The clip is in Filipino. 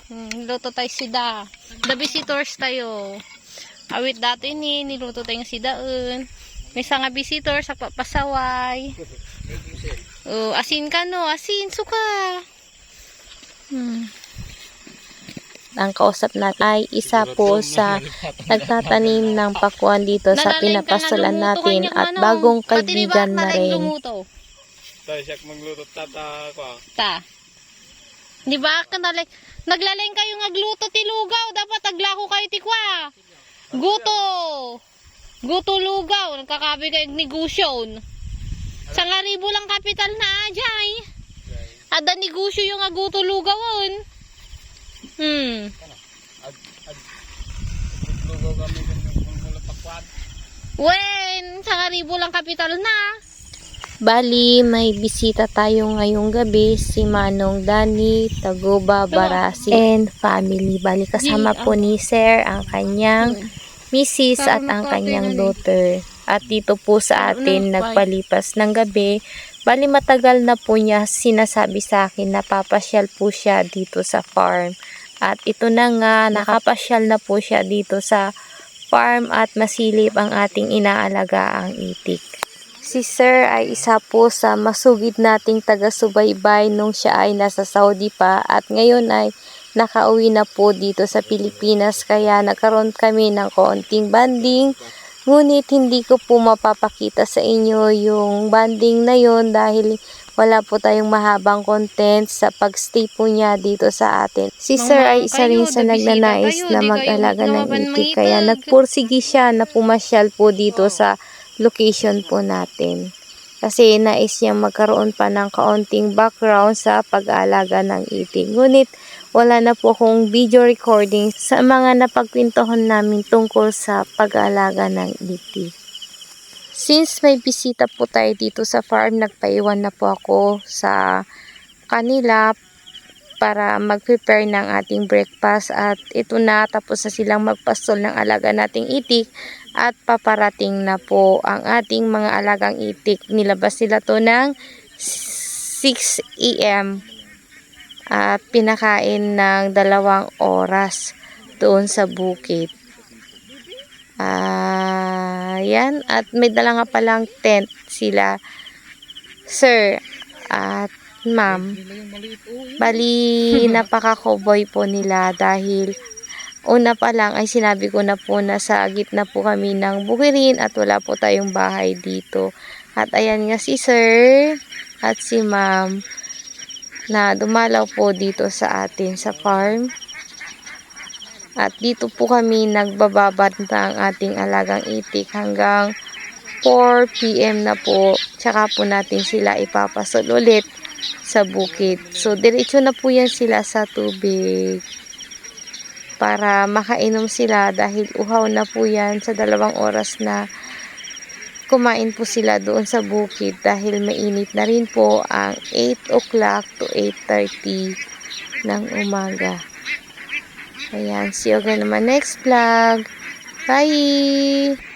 Niluto tayo sida. The visitors tayo. Awit dati ni, niluto tayo ng sidaun. May nga visitor sa papasaway. Asin ka no, asin, suka. Ang kausap natin ay isa po sa nagtatanim ng pakuan dito sa pinapasolan natin at bagong kaibigan na rin. Tayo siya magluto tata ko. Ta. Di ba naglaleng kayo ngagluto ti lugaw, dapat aglako kayo ti kwa. Guto lugaw, nagkakabi kayo negosyon. Sa nga ribo lang kapital na ajay. Ada negosyo yung aguto lugawon. Lugaw kami ng pakwan. Wen, sa nga ribo lang kapital na. Bali, may bisita tayo ngayong gabi, si Manong Dani, Taguba, Barasi, and family. Bali, kasama po ni Sir ang kanyang misis at ang kanyang daughter. At dito po sa atin nagpalipas ng gabi. Bali, matagal na po niya sinasabi sa akin na papasyal po siya dito sa farm. At ito na nga, nakapasyal na po siya dito sa farm at masilip ang ating inaalaga ang itik. Si Sir ay isa po sa masugid nating taga-subaybay nung siya ay nasa Saudi pa at ngayon ay nakauwi na po dito sa Pilipinas kaya nagkaroon kami ng konting banding. Ngunit hindi ko po mapapakita sa inyo yung banding na yon dahil wala po tayong mahabang content sa pagstay po niya dito sa atin. Si Sir ay isa rin sa nagnanais na mag-alaga ng itik kaya nagpursigi siya na pumasyal po dito sa location po natin. Kasi nais niyang magkaroon pa ng kaunting background sa pag-aalaga ng itik. Ngunit wala na po akong video recording sa mga napagpintohan namin tungkol sa pag-aalaga ng itik. Since may bisita po tayo dito sa farm, nagpaiwan na po ako sa kanila para mag-prepare ng ating breakfast at ito na, tapos na silang magpastol ng alaga nating itik at paparating na po ang ating mga alagang itik. Nilabas sila to ng 6 AM at pinakain ng 2 oras doon sa bukid. Yan, at may dala nga palang tent sila Sir at Ma'am. Bali, napaka-cowboy po nila dahil una pa lang ay sinabi ko na po na sa gitna po kami ng bukirin at wala po tayong bahay dito. At ayan nga si Sir at si Ma'am na dumalaw po dito sa atin sa farm. At dito po kami nagbababad ng ating alagang itik hanggang 4 PM na po. Tsaka po natin sila ipapasol ulit sa bukid. So, diretso na po yan sila sa tubig para makainom sila dahil uhaw na po yan sa 2 oras na kumain po sila doon sa bukid dahil mainit na rin po ang 8 o'clock to 8:30 ng umaga. Ayan, see you again naman next vlog. Bye!